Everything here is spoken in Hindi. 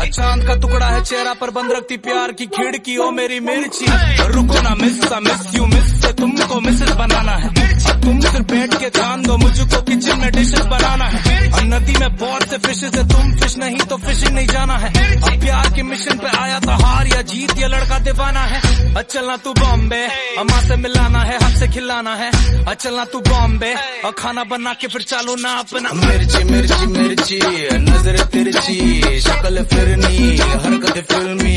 चांद का टुकड़ा है चेहरा पर बंद रखती प्यार की खिड़की, ओ मेरी मिर्ची। रुको ना मिस यू मिस से तुमको मिसेस बनाना है। तुम सिर्फ बैठ के ध्यान दो, मुझको किचन में डिशेस बनाना है। और नदी में बहुत से फिशेस है, तुम फिश नहीं तो फिशिंग नहीं जाना है। अब प्यार के मिशन पे आया था, हार या जीत ये लड़का दीवाना है। चलना तू बॉम्बे, अम्मा से मिलाना है, हाथ से खिलाना है। चलना तू बॉम्बे और खाना बना के फिर चालू ना अपना। मिर्ची मिर्ची मिर्ची, नजर तिरछी, शक्ल फिरनी, हरकत फिल्मी।